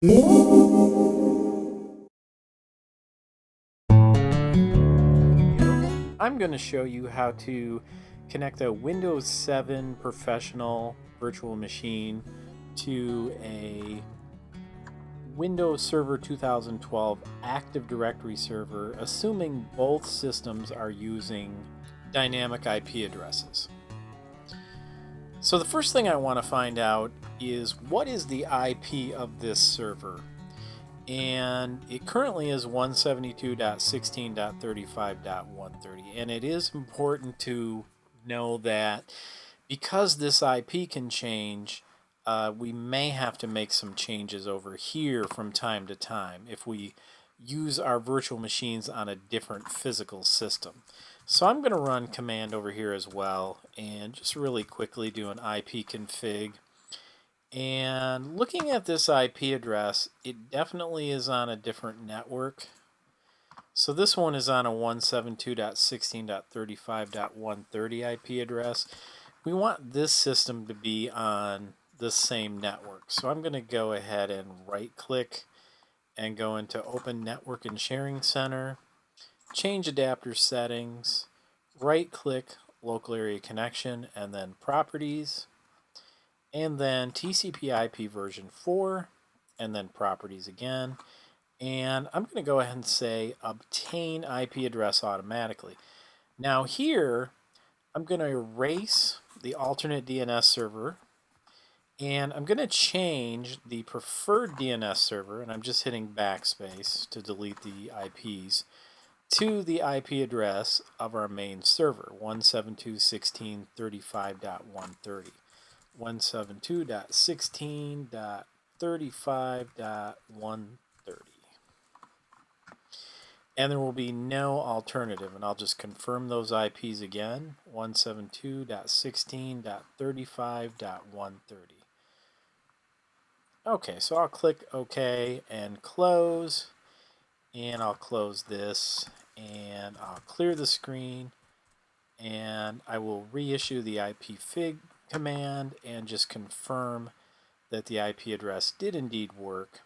I'm going to show you how to connect a Windows 7 professional virtual machine to a Windows Server 2012 Active Directory server, assuming both systems are using dynamic IP addresses. So the first thing I want to find out is what is the IP of this server? And it currently is 172.16.35.130. And it is important to know that because this IP can change, we may have to make some changes over here from time to time if we use our virtual machines on a different physical system. So I'm going to run command over here as well and just really quickly do an IP config. And looking at this IP address, it definitely is on a different network. So this one is on a 172.16.35.130 IP address. We want this system to be on the same network. So I'm going to go ahead and right click and go into Open Network and Sharing Center, change adapter settings, right click Local Area Connection, and then Properties, and then TCP/IP version 4, and then Properties again. And I'm going to go ahead and say Obtain IP address automatically. Now here, I'm going to erase the alternate DNS server, and I'm going to change the preferred DNS server, and I'm just hitting backspace to delete the IPs, to the IP address of our main server, 172.16.35.130. 172.16.35.130. And there will be no alternative, and I'll just confirm those IPs again, 172.16.35.130. Okay, so I'll click OK and close, and I'll close this, and I'll clear the screen, and I will reissue the ipfig command and just confirm that the IP address did indeed work.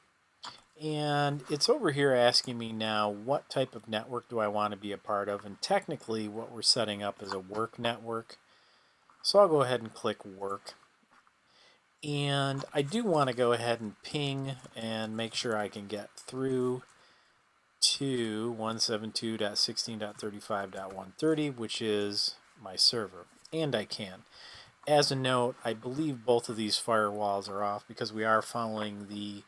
And it's over here asking me now what type of network do I want to be a part of, and technically what we're setting up is a work network. So I'll go ahead and click work. And I do want to go ahead and ping and make sure I can get through to 172.16.35.130, which is my server, and I can. As a note, I believe both of these firewalls are off because we are following the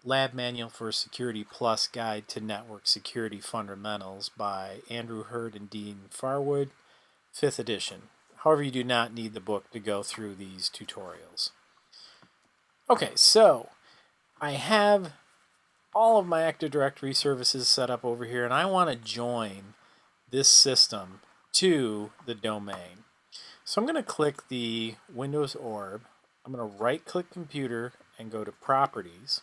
Lab Manual for Security Plus Guide to Network Security Fundamentals by Andrew Hurd and Dean Farwood, 5th edition. However, you do not need the book to go through these tutorials. Okay, so I have all of my Active Directory services set up over here, and I want to join this system to the domain. So I'm going to click the Windows orb. I'm going to right-click Computer and go to Properties.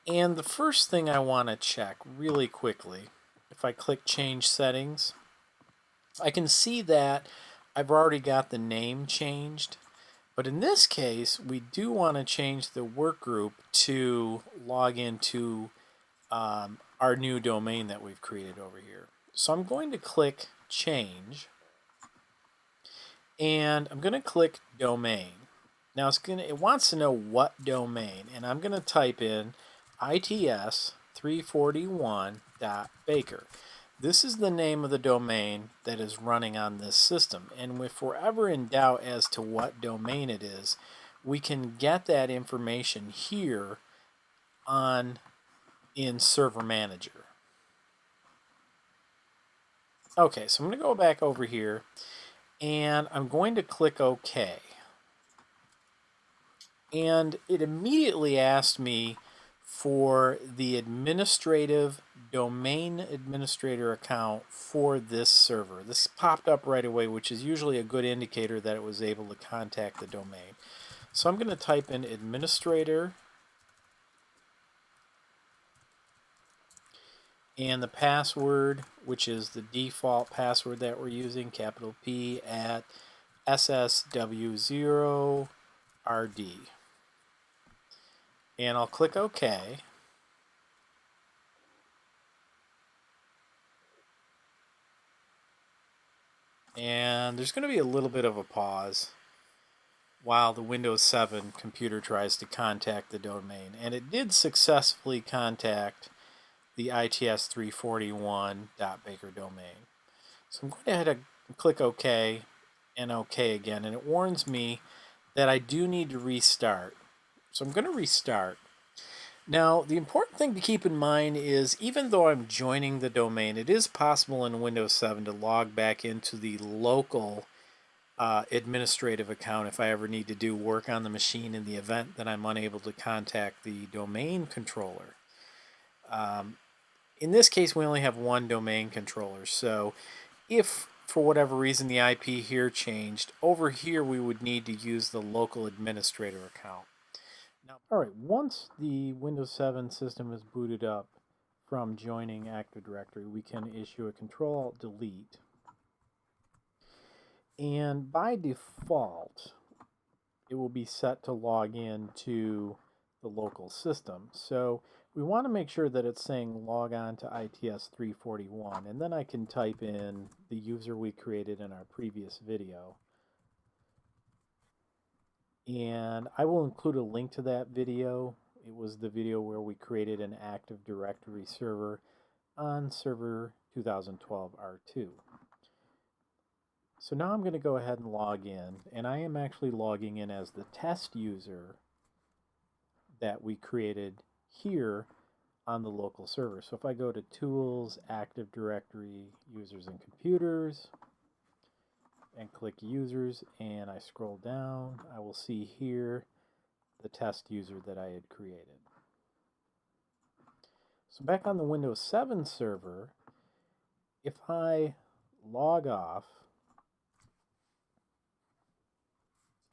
And the first thing I want to check really quickly, if I click Change Settings, I can see that I've already got the name changed. But in this case, we do want to change the workgroup to log into our new domain that we've created over here. So I'm going to click Change, and I'm going to click Domain. Now it wants to know what domain, and I'm going to type in its341.baker. This is the name of the domain that is running on this system, and if we're ever in doubt as to what domain it is, we can get that information here in Server Manager. Okay, so I'm going to go back over here, and I'm going to click OK. And it immediately asked me for the administrative domain administrator account for this server. This popped up right away, which is usually a good indicator that it was able to contact the domain. So I'm going to type in administrator and the password, which is the default password that we're using, capital P at SSW0RD. and I'll click OK. And there's going to be a little bit of a pause while the Windows 7 computer tries to contact the domain. And it did successfully contact the its341.baker domain. So I'm going to head and click OK and OK again. And it warns me that I do need to restart. So I'm going to restart. Now, the important thing to keep in mind is even though I'm joining the domain, it is possible in Windows 7 to log back into the local administrative account if I ever need to do work on the machine in the event that I'm unable to contact the domain controller. In this case, we only have one domain controller, so if for whatever reason the IP here changed, over here we would need to use the local administrator account. Now, all right, once the Windows 7 system is booted up from joining Active Directory, we can issue a Control-Alt-Delete. And by default, it will be set to log in to the local system. So we want to make sure that it's saying log on to ITS341, and then I can type in the user we created in our previous video. And I will include a link to that video. It was the video where we created an Active Directory server on server 2012 R2. So now I'm going to go ahead and log in, and I am actually logging in as the test user that we created here on the local server. So if I go to Tools, Active Directory, Users and Computers, and click Users, and I scroll down, I will see here the test user that I had created. So back on the Windows 7 server, if I log off,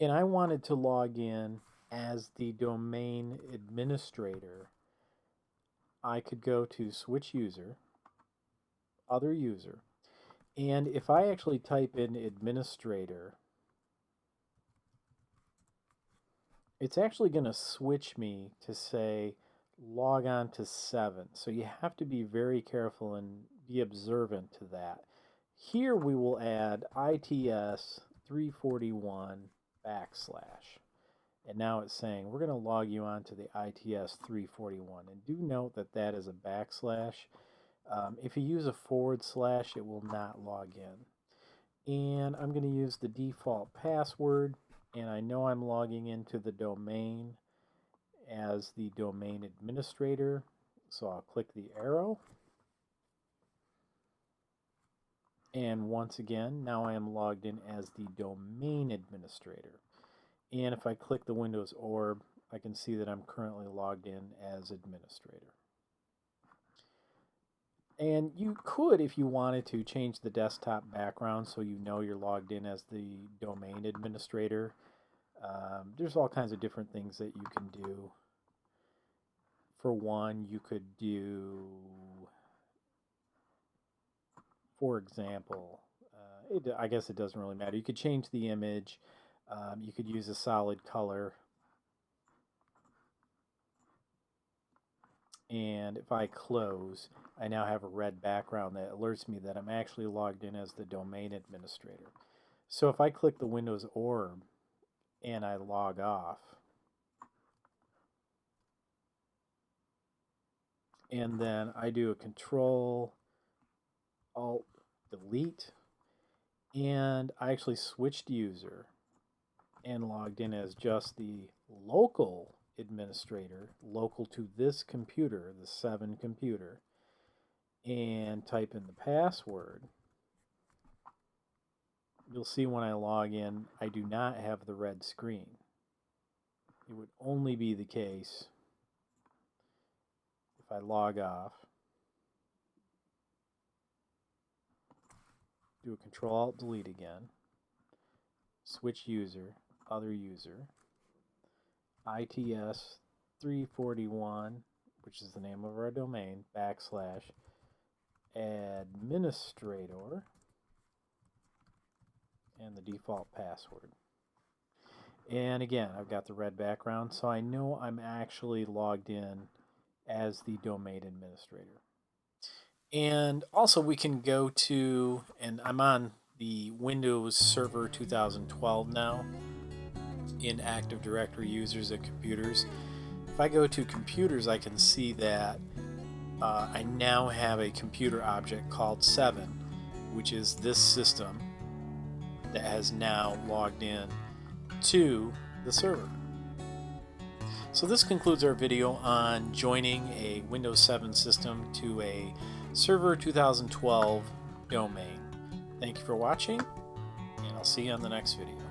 and I wanted to log in as the domain administrator, I could go to Switch User, Other User, and if I actually type in administrator, it's actually going to switch me to say log on to 7. So you have to be very careful and be observant to that. Here we will add ITS 341 backslash. And now it's saying we're going to log you on to the ITS 341. And do note that that is a backslash. If you use a forward slash, it will not log in. And I'm going to use the default password. And I know I'm logging into the domain as the domain administrator. So I'll click the arrow. And once again, now I am logged in as the domain administrator. And if I click the Windows orb, I can see that I'm currently logged in as administrator. And you could, if you wanted to, change the desktop background so you know you're logged in as the domain administrator. There's all kinds of different things that you can do. For one, you could do, for example, I guess it doesn't really matter. You could change the image. You could use a solid color. And if I close, I now have a red background that alerts me that I'm actually logged in as the domain administrator. So if I click the Windows orb and I log off, and then I do a Control Alt Delete, and I actually switched user and logged in as just the local administrator, local to this computer, the 7 computer, and type in the password. You'll see when I log in, I do not have the red screen. It would only be the case if I log off, do a Control-Alt-Delete again, switch user, other user, ITS 341, which is the name of our domain, backslash, administrator, and the default password. And again, I've got the red background, so I know I'm actually logged in as the domain administrator. And also we can go to, and I'm on the Windows Server 2012 now in Active Directory users and computers. If I go to computers, I can see that I now have a computer object called 7, which is this system that has now logged in to the server. So this concludes our video on joining a Windows 7 system to a Server 2012 domain. Thank you for watching, and I'll see you on the next video.